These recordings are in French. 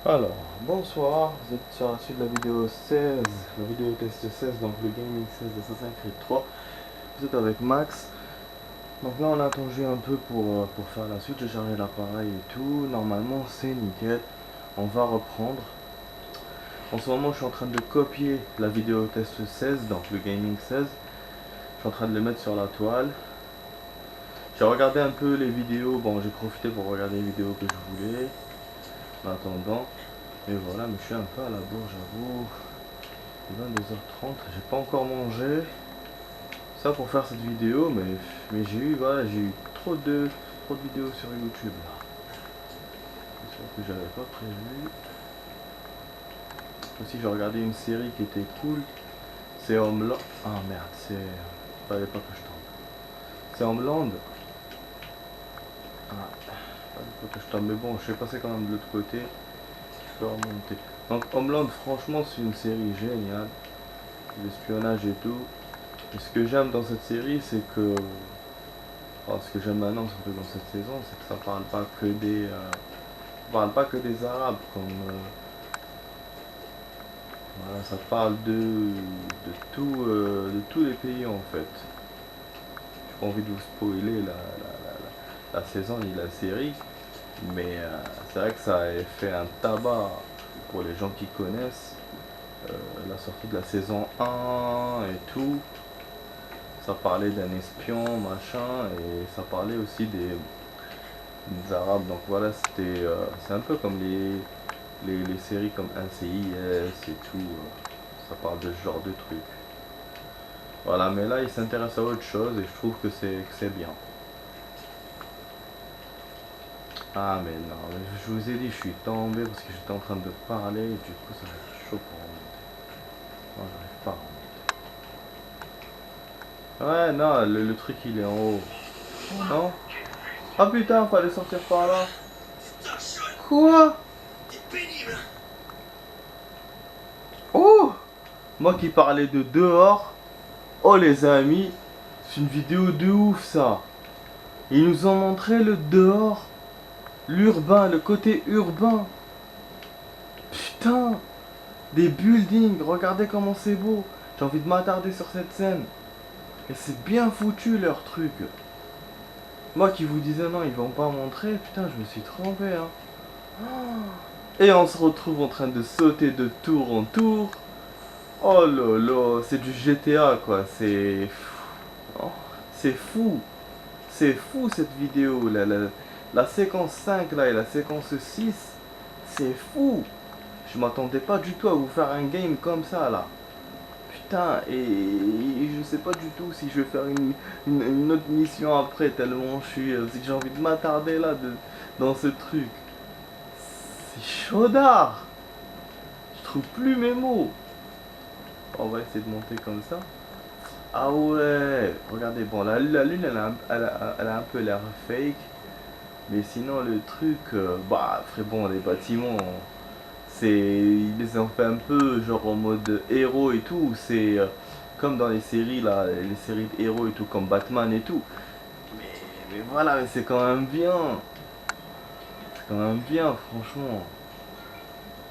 Alors, bonsoir, vous êtes sur la suite de la vidéo 16, la vidéo test 16, donc le gaming 16 d'Assassin's Creed 3. Vous êtes avec Max. Donc là on a attendu un peu pour faire la suite, j'ai chargé l'appareil et tout. Normalement c'est nickel, on va reprendre. En ce moment je suis en train de copier la vidéo test 16, donc le gaming 16. Je suis en train de le mettre sur la toile. J'ai regardé un peu les vidéos, bon j'ai profité pour regarder les vidéos que je voulais. En attendant. Et voilà, mais je suis un peu à la bourre, j'avoue. Il est 22h30, j'ai pas encore mangé. Ça pour faire cette vidéo, mais j'ai eu, voilà, j'ai eu trop de vidéos sur YouTube là. C'est sûr que j'avais pas prévu. Aussi j'ai regardé une série qui était cool. C'est Homeland. Ah merde, fallait pas que je tombe. C'est Homeland. Ah, fallait pas que je tombe, mais bon, je suis passé quand même de l'autre côté. Je peux remonter. Donc Homeland, franchement, c'est une série géniale. L'espionnage et tout. Et ce que j'aime dans cette série, c'est que... Enfin, ce que j'aime maintenant, surtout dans cette saison, c'est que ça parle pas que des... Arabes, comme... voilà, ça parle de tous les pays, en fait. J'ai pas envie de vous spoiler la saison ni la série, mais c'est vrai que ça a fait un tabac pour les gens qui connaissent. La sortie de la saison 1 et tout. Ça parlait d'un espion, machin, et ça parlait aussi des Arabes. Donc voilà, c'est un peu comme les séries comme NCIS et tout. Ça parle de ce genre de trucs. Voilà, mais là, il s'intéresse à autre chose et je trouve que c'est bien. Ah, mais non, mais je vous ai dit, je suis tombé parce que j'étais en train de parler et du coup, ça va être chaud pour remonter. Moi, j'arrive pas à remonter. Ouais, non, le truc, il est en haut. Non? Ah putain, fallait sortir par là. Quoi? Oh! Moi qui parlais de dehors. Oh les amis, c'est une vidéo de ouf ça. Ils nous ont montré le dehors, l'urbain, le côté urbain. Putain, des buildings, regardez comment c'est beau. J'ai envie de m'attarder sur cette scène. Et c'est bien foutu leur truc. Moi qui vous disais non, ils vont pas montrer, putain, je me suis trompé hein. Et on se retrouve en train de sauter de tour en tour. Oh lolo, c'est du GTA quoi, oh, c'est fou. C'est fou cette vidéo, la séquence 5 là et la séquence 6, c'est fou. Je m'attendais pas du tout à vous faire un game comme ça là. Putain, et je sais pas du tout si je vais faire une autre mission après, tellement si j'ai envie de m'attarder là dans ce truc. C'est chaudard. Je trouve plus mes mots. On va essayer de monter comme ça. Ah ouais, regardez, bon, la lune, elle a un peu l'air fake. Mais sinon, le truc, bah, après, bon, les bâtiments, ils les ont fait un peu, genre, en mode héros et tout. C'est comme dans les séries, là, les séries de héros et tout, comme Batman et tout. Mais voilà, mais c'est quand même bien. C'est quand même bien, franchement.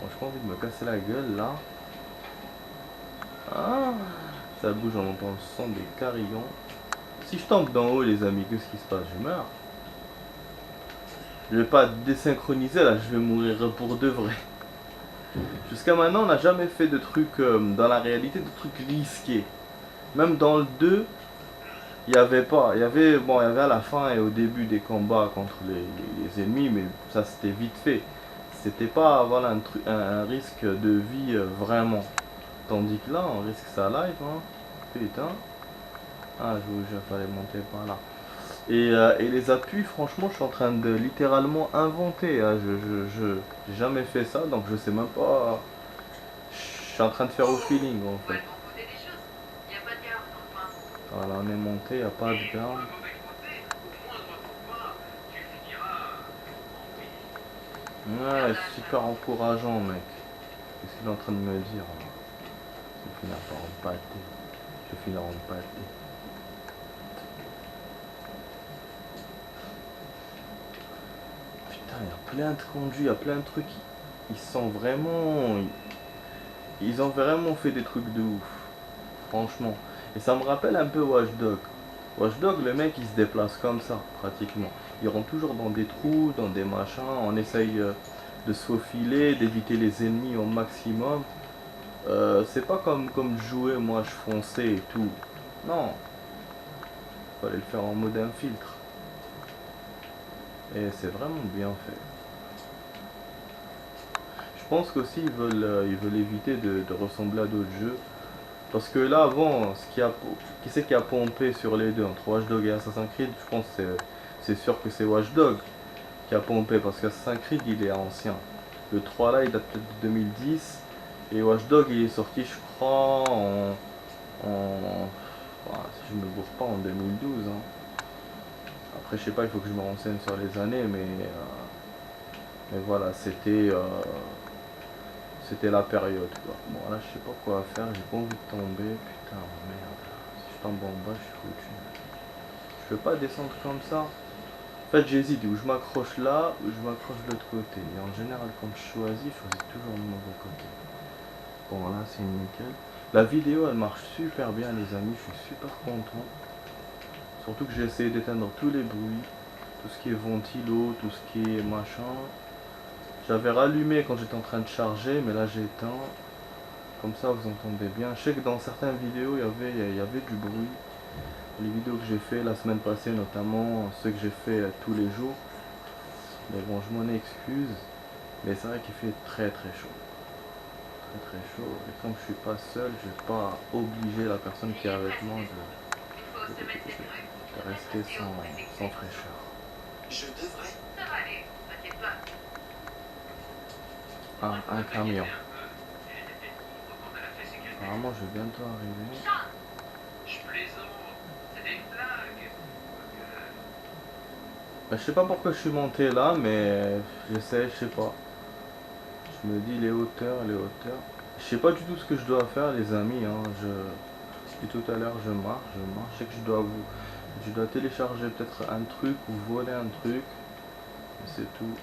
Bon, j'ai pas envie de me casser la gueule, là. Ah, ça bouge, on entend le son des carillons. Si je tombe d'en haut, les amis, qu'est-ce qui se passe? Je meurs. Je vais pas désynchroniser, là, je vais mourir pour de vrai. Jusqu'à maintenant, on n'a jamais fait de trucs dans la réalité, de trucs risqués. Même dans le 2, il n'y avait pas. Bon, il y avait à la fin et au début des combats contre les ennemis, mais ça c'était vite fait. C'était pas voilà, un risque de vie vraiment. Tandis que là, on risque sa life. Hein. Putain. Ah, je vous jure, fallait monter par là. Et les appuis, franchement, je suis en train de littéralement inventer. Hein. J'ai jamais fait ça, donc je sais même pas. Je suis en train de faire au feeling en fait. Voilà, on est monté, il n'y a pas de garde. Ouais, super encourageant, mec. Qu'est-ce qu'il est en train de me dire là? Je vais finir par en pâter. Je vais finir en pâter. Putain, il y a plein de conduits, il y a plein de trucs. ils sont vraiment... Ils ont vraiment fait des trucs de ouf. Franchement. Et ça me rappelle un peu Watch Dogs. Watch Dogs, le mec il se déplace comme ça, pratiquement. Il rentre toujours dans des trous, dans des machins. On essaye de se faufiler, d'éviter les ennemis au maximum. C'est pas comme jouer, moi je fonçais et tout. Non. Fallait le faire en mode infiltre. Et c'est vraiment bien fait. Je pense qu'aussi ils veulent éviter de ressembler à d'autres jeux. Parce que là avant, qui c'est qui a pompé sur les deux entre Watch Dogs et Assassin's Creed? Je pense que c'est sûr que c'est Watch Dogs qui a pompé parce qu'Assassin's Creed il est ancien. Le 3 là il date peut-être de 2010 et Watch Dogs il est sorti je crois si je me bourre pas en 2012. Hein. Après je sais pas, il faut que je me renseigne sur les années mais voilà c'était la période quoi. Bon là je sais pas quoi faire, j'ai pas envie de tomber, putain merde. Si je tombe en bas je suis foutu. Je peux pas descendre comme ça. En fait j'hésite où je m'accroche là ou je m'accroche de l'autre côté. Et en général quand je choisis toujours le mauvais côté. Bon là c'est nickel. La vidéo elle marche super bien les amis, je suis super content. Surtout que j'ai essayé d'éteindre tous les bruits, tout ce qui est ventilo, tout ce qui est machin. J'avais rallumé quand j'étais en train de charger, mais là j'ai éteint. Comme ça vous entendez bien. Je sais que dans certaines vidéos il y avait du bruit. Les vidéos que j'ai fait la semaine passée notamment, ceux que j'ai fait tous les jours. Mais bon je m'en excuse. Mais c'est vrai qu'il fait très très chaud. Très chaud. Et comme je suis pas seul, je vais pas obliger la personne qui est avec moi de rester sans fraîcheur. Je devrais. Ça va aller, t'inquiète pas. Ah, un camion. Apparemment, je vais bientôt arriver. Je plaisante, c'est des blagues. Bah, je sais pas pourquoi je suis monté là, mais j'essaie, je sais pas. Je me dis les hauteurs. Je sais pas du tout ce que je dois faire, les amis. Hein. Depuis tout à l'heure, je marche. Je sais que je dois télécharger peut-être un truc ou voler un truc. C'est tout.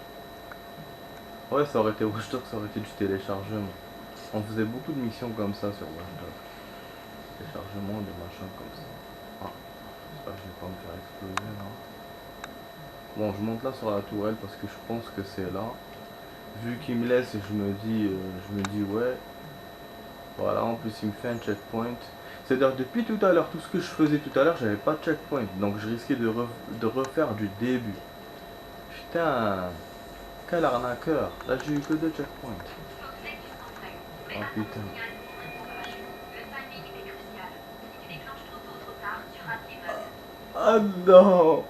Ouais, ça aurait été Watch Dogs, ça aurait été du téléchargement. On faisait beaucoup de missions comme ça sur Watch Dogs. Téléchargement, des machins comme ça. Ah, j'espère que je vais pas me faire exploser là. Bon, je monte là sur la tourelle parce que je pense que c'est là. Vu qu'il me laisse, je me dis ouais. Voilà, en plus il me fait un checkpoint. C'est-à-dire depuis tout à l'heure, tout ce que je faisais tout à l'heure, j'avais pas de checkpoint. Donc je risquais de refaire du début. Putain, quel arnaqueur. Là j'ai eu que 2 checkpoints. Oh putain. Ah non.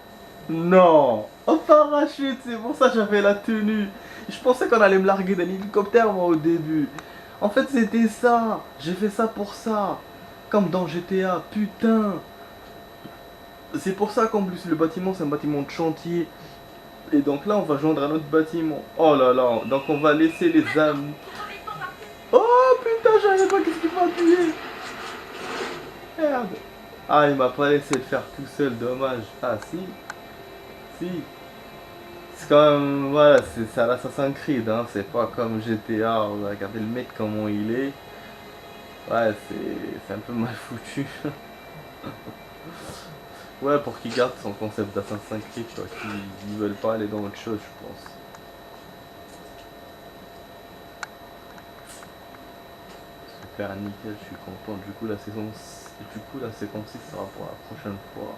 Non. En parachute, c'est pour ça que j'avais la tenue. Je pensais qu'on allait me larguer d'un hélicoptère moi au début. En fait c'était ça. J'ai fait ça pour ça. Comme dans GTA, putain. C'est pour ça qu'en plus le bâtiment c'est un bâtiment de chantier. Et donc là on va joindre un autre bâtiment. Oh là là, donc on va laisser les âmes. Oh putain, j'arrive pas, qu'est-ce qu'il faut appuyer? Merde. Ah, il m'a pas laissé le faire tout seul, dommage. Ah si. Si. C'est quand même, voilà, c'est à l'Assassin's Creed, hein. C'est pas comme GTA, regardez le mec comment il est. Ouais, c'est un peu mal foutu. Ouais, pour qu'il garde son concept d'Assassin's Creed, quoi. Qu'ils veulent pas aller dans autre chose, je pense. Super nickel, je suis content. Du coup, la séquence 6 sera pour la prochaine fois.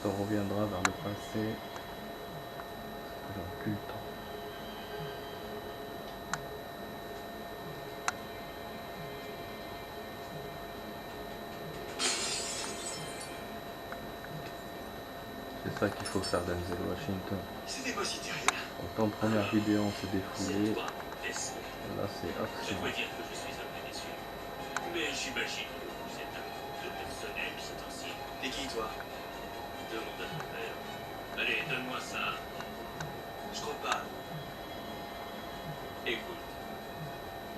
Ça reviendra vers le passé. J'aurai plus le temps. C'est ça qu'il faut faire Denzel Washington. C'était pas si terrible. Autant première vidéo on s'est défoulé. Là c'est action. Je dois dire que je suis un peu déçu. Mais j'imagine que vous êtes un peu personnel ce temps-ci. T'es qui toi? Demande à ton père. Allez, donne-moi ça. Je crois pas. Écoute,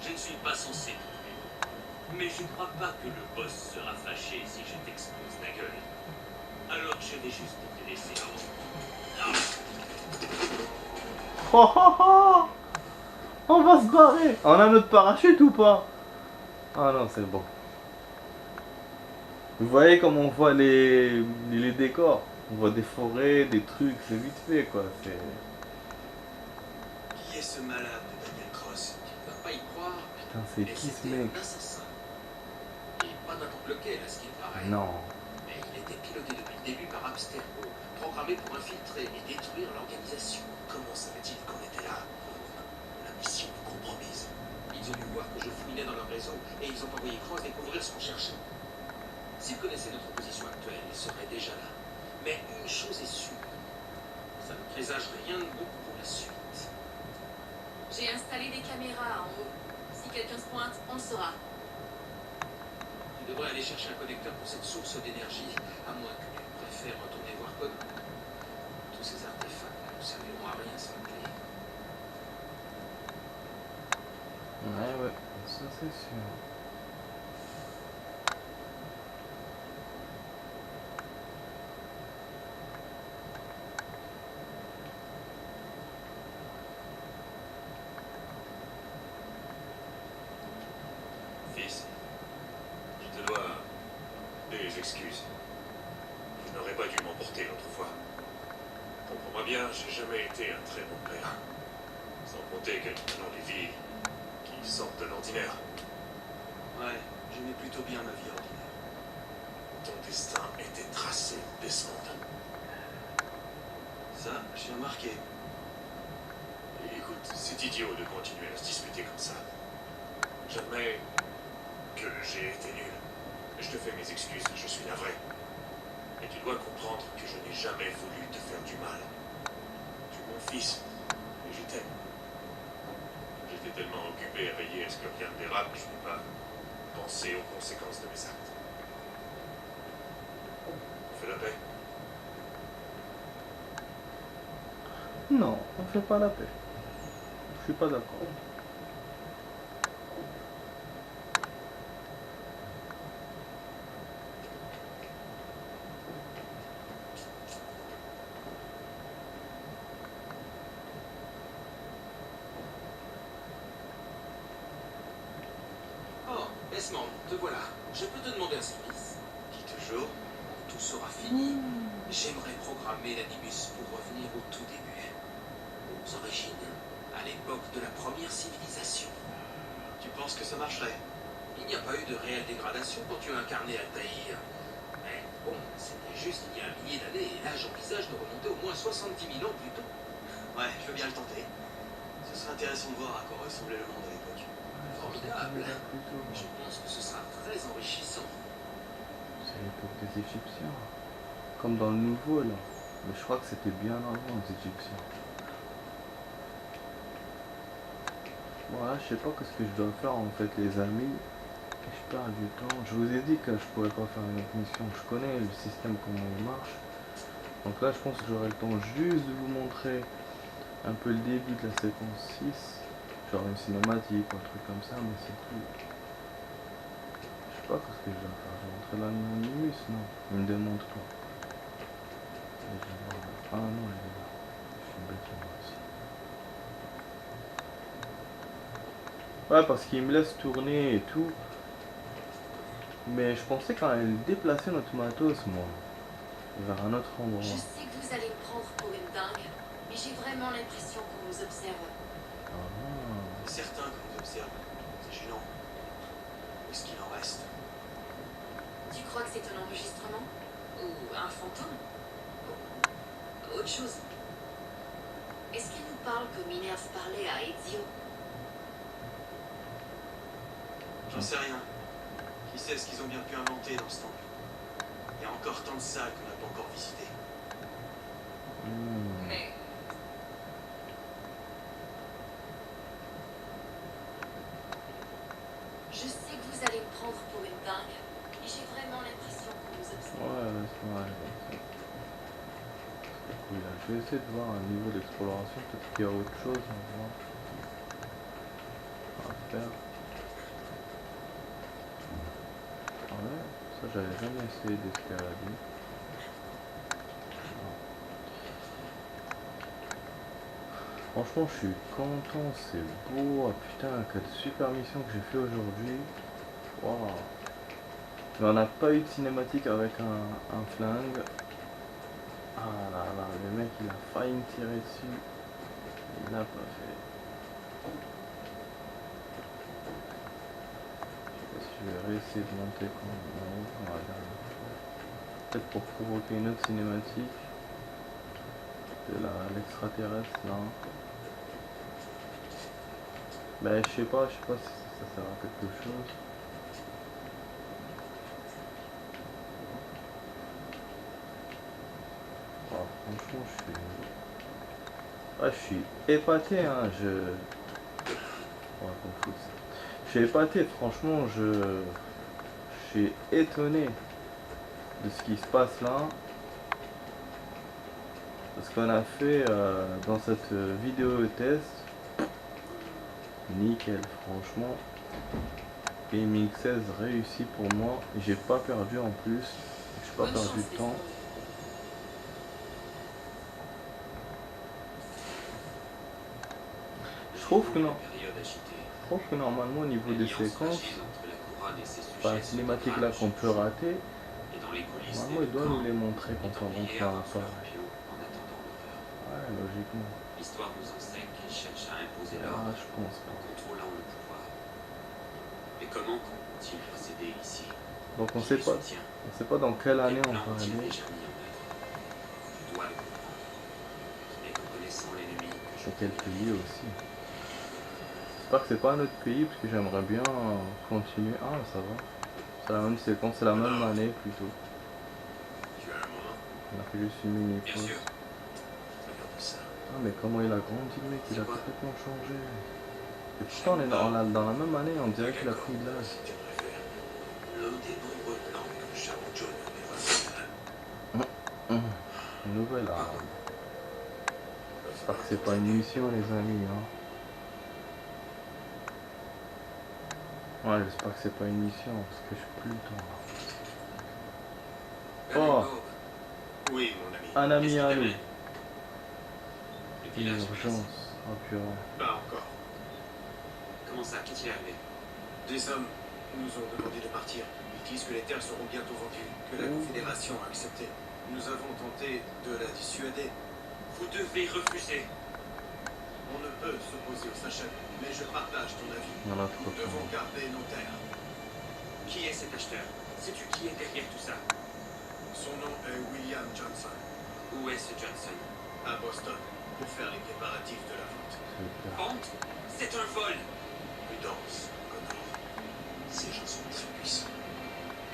je ne suis pas censé t'aider. Mais je ne crois pas que le boss sera fâché si je t'expose ta gueule. Alors je vais juste te laisser en... On va se barrer. On a notre parachute ou pas? Ah non, c'est bon. Vous voyez comme on voit les décors. On voit des forêts, des trucs, c'est vite fait quoi. C'est... Qui est ce malade de Daniel Cross? Tu ne vas pas y croire, Putain, c'est mais qui ce c'était mec? un assassin. Et pas n'importe lequel, à ce qu'il paraît. Non. Mais il était piloté depuis le début par Abstergo, programmé pour infiltrer et détruire l'organisation. Comment savait-il qu'on était là? La mission est compromise. Ils ont dû voir que je fouinais dans leur réseau et ils ont envoyé Cross découvrir ce qu'on cherchait. S'ils connaissaient notre position actuelle, ils seraient déjà là. Mais une chose est sûre, ça ne présage rien de bon pour la suite. J'ai installé des caméras en haut. Si quelqu'un se pointe, on le saura. Tu devrais aller chercher un connecteur pour cette source d'énergie, à moins que tu préfères retourner voir Connor. Tous ces artefacts ne nous serviront à rien sans clé. Ouais, ça c'est sûr. Fils, je te dois des excuses. Je n'aurais pas dû m'emporter l'autre fois. Comprends-moi bien, j'ai jamais été un très bon père. Sans compter que nous menons des vies qui sortent de l'ordinaire. Ouais, j'aimais plutôt bien ma vie ordinaire. Ton destin était tracé, Desmond. Ça, j'ai remarqué. Et écoute, c'est idiot de continuer à se disputer comme ça. J'admets que j'ai été nul. Je te fais mes excuses, je suis navré. Et tu dois comprendre que je n'ai jamais voulu te faire du mal. Tu es mon fils, et je t'aime. J'étais tellement occupé à veiller à ce que rien ne dérape que je n'ai pas pensé aux conséquences de mes actes. On fait la paix. Non, on fait pas la paix. Je suis pas d'accord. Oh, Desmond, te voilà. Je peux te demander un service. Dis toujours. Quand tout sera fini, j'aimerais programmer l'animus pour revenir au tout début. Aux origines, à l'époque de la première civilisation. Tu penses que ça marcherait? Il n'y a pas eu de réelle dégradation quand tu as incarné Altaïr. Mais bon, c'était juste il y a un millier d'années, et là j'envisage de remonter au moins 70 000 ans plus tôt. Ouais, je veux bien le tenter. Ce serait intéressant de voir à quoi ressemblait le monde à l'époque. Formidable. Je pense que ce sera très enrichissant. C'est l'époque des Égyptiens. Comme dans le nouveau là. Mais je crois que c'était bien avant les Égyptiens. Voilà, je sais pas ce que je dois faire en fait les amis. Je perds du temps. Je vous ai dit que je pourrais pas faire une autre mission. Je connais le système comment il marche. Donc là je pense que j'aurai le temps juste de vous montrer un peu le début de la séquence 6. Genre une cinématique ou un truc comme ça, mais c'est tout. Je sais pas ce que je dois faire. Je vais rentrer dans l'animus, non. Il me demande quoi. Et je vais voir là. Ah non, elle est là. Je suis bête moi aussi. Ouais, parce qu'il me laisse tourner et tout. Mais je pensais quand elle déplaçait notre matos, moi, vers un autre endroit. Je sais que vous allez me prendre pour une dingue, mais j'ai vraiment l'impression qu'on nous observe. Ah. C'est certain qu'on nous observe. C'est gênant. Où est-ce qu'il en reste? Tu crois que c'est un enregistrement? Ou un fantôme? Ou autre chose? Est-ce qu'il nous parle que Minerve parlait à Ezio? J'en sais rien. Qui sait ce qu'ils ont bien pu inventer dans ce temple? Il y a encore tant de salles qu'on n'a pas encore visitées. Mais je sais que vous allez me prendre pour une dingue, mais j'ai vraiment l'impression qu'on nous observe. Ouais, c'est vrai. Oui, là, je vais essayer de voir un niveau d'exploration. Peut-être qu'il y a autre chose à faire. Ouais, ça j'avais jamais essayé d'escalader. Franchement, je suis content, c'est beau. Ah putain, quelle super mission que j'ai fait aujourd'hui. Waouh. Mais on n'a pas eu de cinématique avec un flingue. Ah là là, le mec il a failli me tirer dessus. Il l'a pas fait. Je vais réessayer de monter comme on va dire. Peut-être pour provoquer une autre cinématique. De l'extraterrestre là. Ben je sais pas si ça sert à quelque chose. Oh, franchement je suis épaté hein, ouais, qu'on fout ça. Je suis épaté, franchement je suis étonné de ce qui se passe là. Ce qu'on a fait dans cette vidéo test. Nickel, franchement. Et MX16 réussi pour moi. J'ai pas perdu en plus. J'ai pas perdu de temps. Je trouve que normalement au niveau des séquences, la cinématique là qu'on peut rater, normalement il doit nous les montrer quand on rentre dans la soirée. Ouais, logiquement. L'histoire nous enseigne qu'ils cherchent à imposer Ah, l'ordre je pense en pas. contrôlant le pouvoir. Mais comment comptent-ils procéder ici? Donc on sait pas dans quelle année on va aller. Déjà mis en œuvre. Je dois le comprendre. Mais en connaissant l'ennemi que je Et quel pays aussi. J'espère que c'est pas un autre pays parce que j'aimerais bien continuer. Ah ça va. C'est la même séquence, c'est la même année plutôt. Tu as un moment? On a fait juste une mini Bien pause. sûr. Regarde ça. Ah mais comment il a grandi le mec, il a C'est quoi? complètement changé. Et pourtant on est dans la même année, on dirait qu'il a pris de l'âge. Si tu préfères. L'un des nombreux plans que Sharon John avait rassemblés. Une nouvelle arme. J'espère que c'est pas une mission les amis hein. Ouais j'espère que c'est pas une mission parce que j'ai plus le temps. Oh, Oui, mon ami. un ami à nous. Le Une village. urgence. Oh purée. Pas encore. Comment ça? Qu'est-il arrivé? Des hommes nous ont demandé de partir. Ils disent que les terres seront bientôt vendues, que la Confédération a accepté. Nous avons tenté de la dissuader. Vous devez refuser. On ne peut s'opposer au Sachem, mais je partage ton avis. Il y en a trop. Nous devons garder nos terres. Qui est cet acheteur? Sais-tu qui est derrière tout ça? Son nom est William Johnson, Où est ce Johnson? à Boston, pour faire les préparatifs de la vente. Super. Vente? C'est un vol. Prudence, Connor. Ces gens sont très puissants.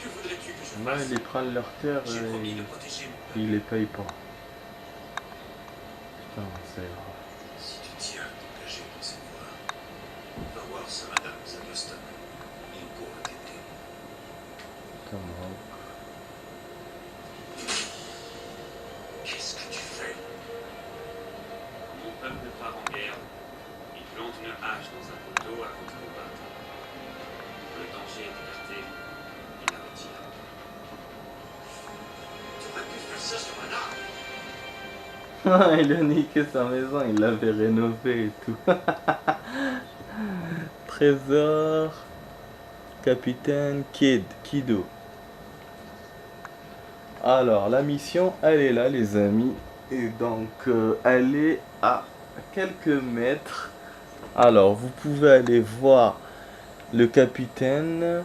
Que voudrais-tu que je Là fasse? ils prennent leurs terres J'ai promis et de protéger mon peuple. ils les payent pas. Putain c'est grave. Si tu tiens à t'engager dans cette voie, va voir Sir Adams à Boston. Il pourra t'aider. Putain moi. Qu'est-ce que tu fais? Mon peuple part en guerre. Il plante une hache dans un poteau avant de combattre. Le danger est écarté. Il la retire. Tu aurais pu faire ça sur un arbre. Il a niqué sa maison, il l'avait rénové et tout. Trésor. Capitaine Kido. Alors la mission elle est là les amis. Et donc elle est à quelques mètres. Alors vous pouvez aller voir le capitaine.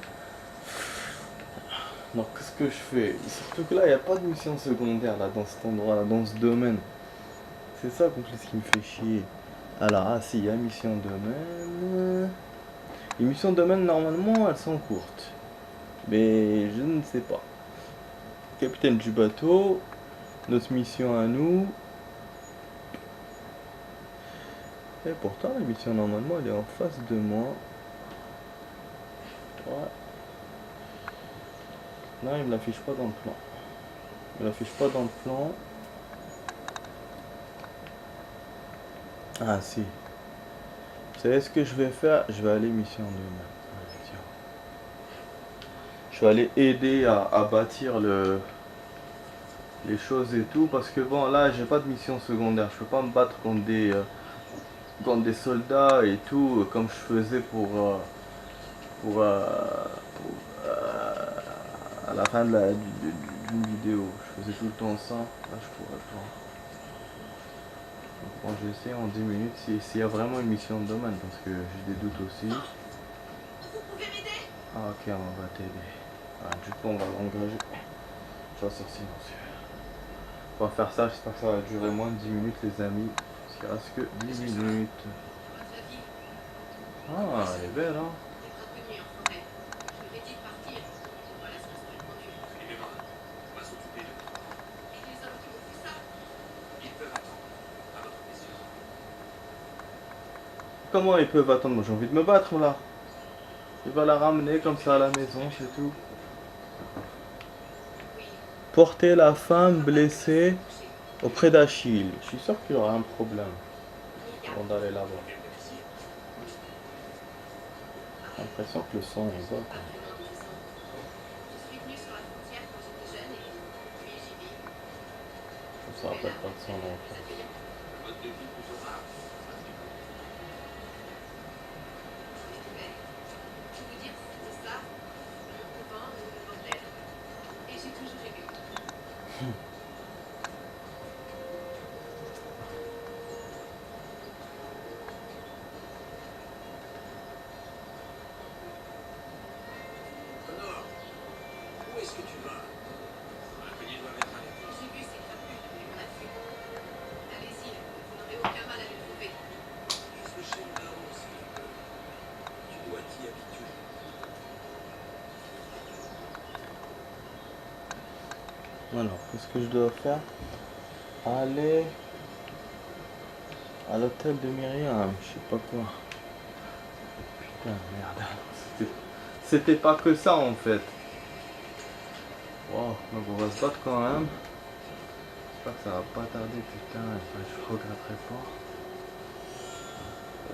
Donc qu'est-ce que je fais? Surtout que là il n'y a pas de mission secondaire là dans cet endroit là, dans ce domaine. C'est ça en plus qui me fait chier. Alors ah si il y a mission domaine. Les missions domaine normalement elles sont courtes. Mais je ne sais pas. Capitaine du bateau. Notre mission à nous. Et pourtant la mission normalement elle est en face de moi. Ouais. Non il me l'affiche pas dans le plan. Il me l'affiche pas dans le plan. Ah si. Vous savez ce que je vais faire? Je vais aller mission de même. Allez, tiens. Je vais aller aider à bâtir les choses et tout. Parce que bon là j'ai pas de mission secondaire. Je peux pas me battre contre contre des soldats et tout, comme je faisais pour, à la fin de d'une vidéo. Je faisais tout le temps ça. Là, je pourrais pas. Donc, bon, j'essaie en 10 minutes s'il y a vraiment une mission de domaine, parce que j'ai des doutes aussi. Vous pouvez m'aider? Ah, ok, on va t'aider. Ah, du coup, on va l'engager. Chasseur silencieux. On va faire ça, j'espère que ça va durer moins de 10 minutes, les amis. Parce qu'il reste que 10 minutes. Votre vie. Ah, elle est belle, hein. Les bras connus en forêt. Je lui ai dit de partir. Voilà ce qu'on se répondu. Et les marins, on va s'occuper d'eux. Et les hommes qui ont fait ça? Ils peuvent attendre, à votre plaisir. Comment ils peuvent attendre? Moi, j'ai envie de me battre, là. Il va la ramener comme ça à la maison, c'est tout. Porter la femme blessée auprès d'Achille. Je suis sûr qu'il aura un problème avant d'aller là-bas. J'ai l'impression que le son est bas, quoi. Je suis venue sur la frontière quand j'étais jeune et puis j'y vis. Je me rappelle pas de son nom. Le mode de vie plutôt rare. Mais je veux dire, c'était ça, mon copain, le bordel. Et j'ai toujours aimé. Connor, où est-ce que tu vas? L'inconnu doit être arrêté. J'ai vu ces crapules depuis mon afflux. Allez-y, vous n'aurez aucun mal à les trouver. Juste chez là-haut, si tu peux. Tu dois t'y habituer. Alors, qu'est-ce que je dois faire? Aller à l'hôtel de Myriam, je sais pas quoi. Putain, merde. C'était pas que ça en fait. Wow, donc on va se battre quand même. J'espère que ça va pas tarder, putain, je regretterai pas.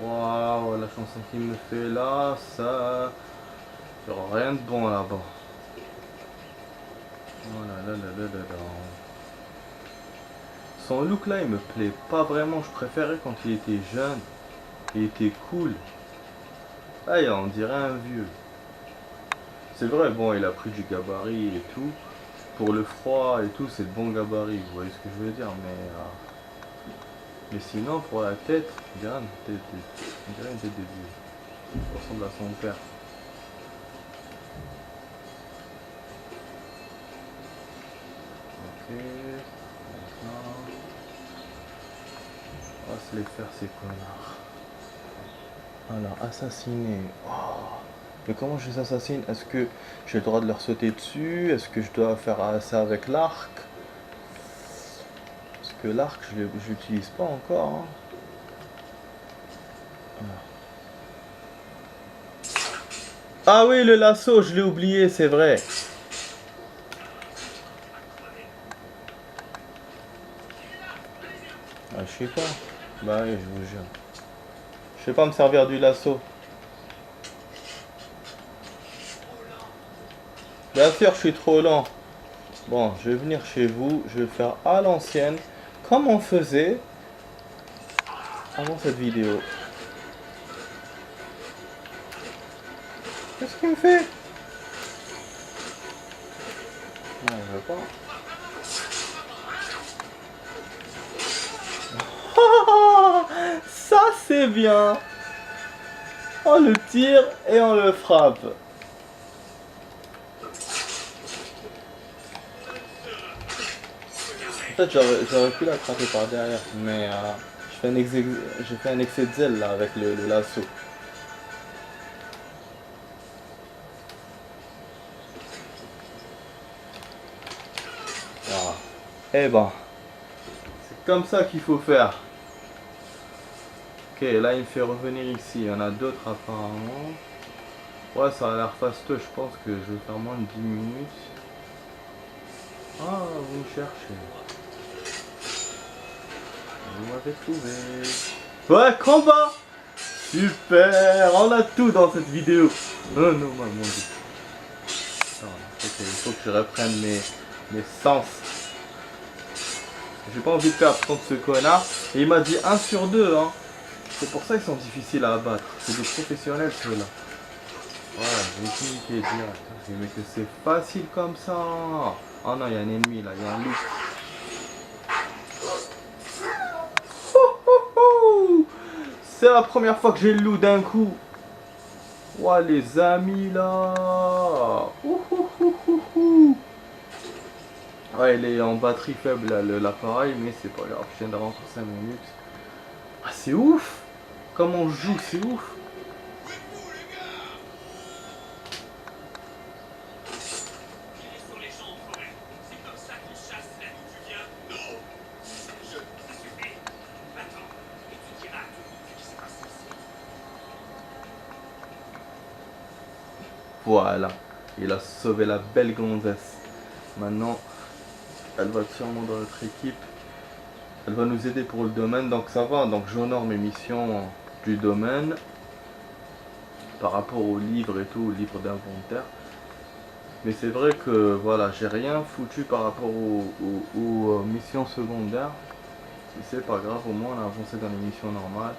Waouh, la chanson qu'il me fait là, ça. Il y aura rien de bon là-bas. Oh là là là là là là. Son look là il me plaît pas vraiment, je préférais quand il était jeune. Il était cool. Là on dirait un vieux. C'est vrai, bon il a pris du gabarit et tout. Pour le froid et tout c'est de bon gabarit, vous voyez ce que je veux dire, mais sinon pour la tête, on dirait une tête de vieux. Il ressemble à son père. Ok. Maintenant. On va se les faire ces connards. Alors, assassiner. Oh. Mais comment je les assassine? Est-ce que j'ai le droit de leur sauter dessus? Est-ce que je dois faire ça avec l'arc? Parce que l'arc, je l'utilise pas encore. Hein. Ah oui, le lasso, je l'ai oublié, c'est vrai. Ah, je sais pas. Bah oui, je vous jure. Je sais pas me servir du lasso. Bien sûr, je suis trop lent. Bon, je vais venir chez vous. Je vais le faire à l'ancienne. Comme on faisait avant cette vidéo. Qu'est-ce qu'il me fait? Non, je veux pas. Ça c'est bien. On le tire et on le frappe. En fait j'aurais pu l'attraper par derrière, mais je fais un excès de zèle là avec le lasso. Voilà. Eh ben, c'est comme ça qu'il faut faire. Ok, là il me fait revenir ici, il y en a d'autres apparemment. Ouais, ça a l'air fasteux, je pense que je vais faire moins de 10 minutes. Ah, vous me cherchez. Vous m'avez trouvé. Ouais, combat! Super! On a tout dans cette vidéo. Oh non, mon dieu. Attends, ok, il faut que je reprenne mes sens. J'ai pas envie de perdre contre ce connard. Et il m'a dit 1 sur 2, hein. C'est pour ça qu'ils sont difficiles à abattre. C'est des professionnels ceux-là. Voilà, je vais cliquer direct. Mais que c'est facile comme ça. Oh non, il y a un ennemi là, il y a un loup. C'est la première fois que j'ai le loup d'un coup. Ouais, les amis là. Ouais, il est en batterie faible l'appareil, mais c'est pas grave. Je viens d'avoir 5 minutes. Ah, c'est ouf. Comment on joue, c'est ouf. Voilà, il a sauvé la belle gonzesse. Maintenant, elle va être sûrement dans notre équipe. Elle va nous aider pour le domaine, donc ça va. Donc j'honore mes missions du domaine par rapport au livre et tout, au livre d'inventaire. Mais c'est vrai que voilà, j'ai rien foutu par rapport aux missions secondaires. C'est pas grave, au moins on a avancé dans les missions normales.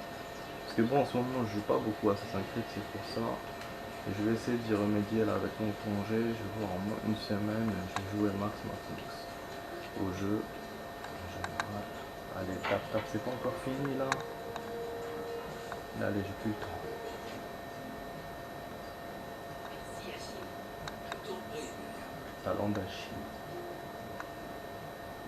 Parce que bon, en ce moment je joue pas beaucoup à Assassin's Creed, c'est pour ça. Et je vais essayer d'y remédier là avec mon congé. Je vais voir en moins une semaine, je vais jouer max au jeu. En général. Allez, tap, c'est pas encore fini là. Allez, j'ai plus le temps. Merci, Achille. Je t'en prie. Talent d'Achille.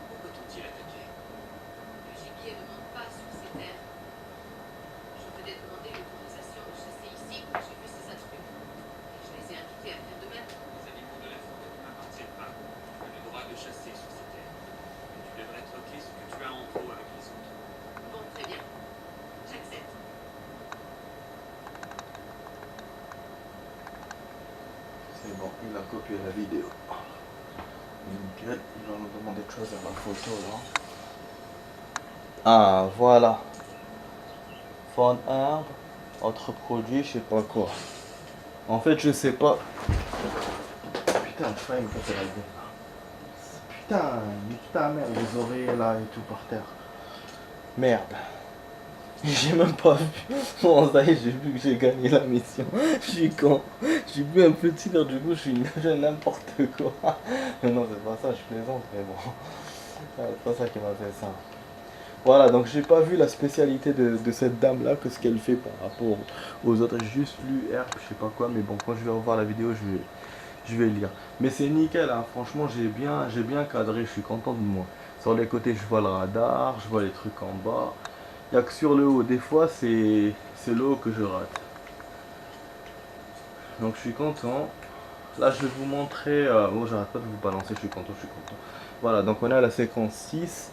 Pourquoi t'ont-ils attaqué? Le gibier ne monte pas sur ces terres. Je venais demander l'autorisation de chasser ici quand j'ai vu ces intrus. Et je les ai invités à faire de même. Les animaux de la forêt ne m'appartiennent pas. Tu as le droit de chasser sur ces terres. Mais tu devrais troquer ce que tu as en trop avec les autres. Bon, très bien. J'accepte. C'est bon, il a copié la vidéo. Nickel, il va nous demander de choisir la photo là. Ah, voilà. Faune herbe, autre produit, je sais pas quoi. En fait, je sais pas. Putain, je failli me casser la gueule. Putain, nique ta mère, les oreilles là et tout par terre. Merde. J'ai même pas vu. Bon, ça y est, j'ai vu que j'ai gagné la mission. Je suis con. J'ai bu un petit verre, du coup, je suis n'importe quoi. Mais non, c'est pas ça, je plaisante, mais bon. C'est pas ça qui m'a fait ça. Voilà, donc j'ai pas vu la spécialité de cette dame là, que ce qu'elle fait par rapport aux autres. J'ai juste lu herbe, je sais pas quoi, mais bon, quand je vais revoir la vidéo, je vais lire. Mais c'est nickel, hein. Franchement, j'ai bien cadré, je suis content de moi. Sur les côtés, je vois le radar, je vois les trucs en bas. Il n'y a que sur le haut, des fois c'est le haut que je rate. Donc je suis content. Là je vais vous montrer, oh j'arrête pas de vous balancer, je suis content. Voilà, donc on est à la séquence 6.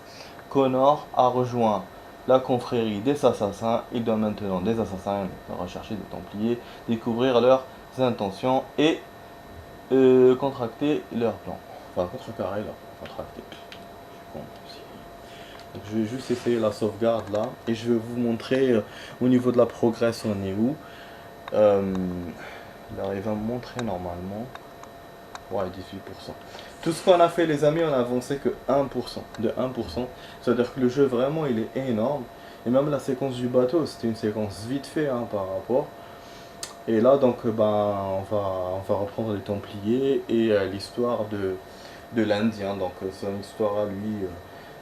Connor a rejoint la confrérie des assassins. Il doit maintenant des assassins rechercher des templiers, découvrir leurs intentions et contracter leurs plans. Enfin contrecarrer leurs plans, contracter. Je suis con aussi. Donc, je vais juste essayer la sauvegarde là et je vais vous montrer au niveau de la progresse on est où. Là il va me montrer normalement. Ouais, 18%. Tout ce qu'on a fait les amis, on a avancé que 1%. De 1%. C'est-à-dire que le jeu vraiment il est énorme. Et même la séquence du bateau, c'était une séquence vite fait hein, par rapport. Et là donc on va reprendre les Templiers et l'histoire de l'Indien. Donc son histoire à lui.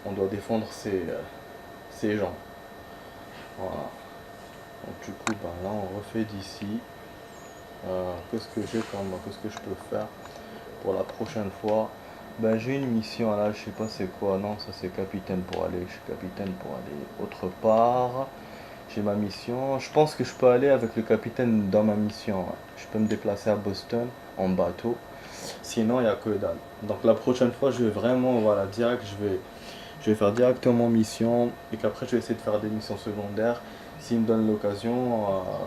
On doit défendre ces gens. Voilà. Donc du coup, là on refait d'ici. Qu'est-ce que j'ai comme, qu'est-ce que je peux faire pour la prochaine fois? J'ai une mission là, je sais pas c'est quoi. Non, ça c'est capitaine pour aller. Je suis capitaine pour aller autre part. J'ai ma mission. Je pense que je peux aller avec le capitaine dans ma mission. Ouais. Je peux me déplacer à Boston en bateau. Sinon, il n'y a que dalle. Donc la prochaine fois, je vais vraiment, voilà, direct, je vais faire directement mission et qu'après je vais essayer de faire des missions secondaires s'il me donne l'occasion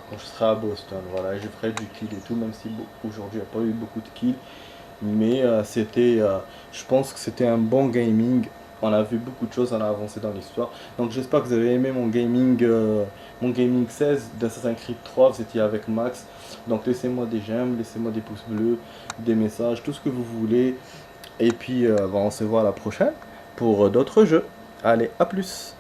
quand je serai à Boston. Voilà, et je ferai du kill et tout, même si aujourd'hui il n'y a pas eu beaucoup de kills. Mais je pense que c'était un bon gaming. On a vu beaucoup de choses, on a avancé dans l'histoire. Donc j'espère que vous avez aimé mon gaming 16 d'Assassin's Creed 3. Vous étiez avec Max. Donc laissez-moi des j'aime, laissez-moi des pouces bleus, des messages, tout ce que vous voulez. Et puis on se voit à la prochaine pour d'autres jeux. Allez, à plus!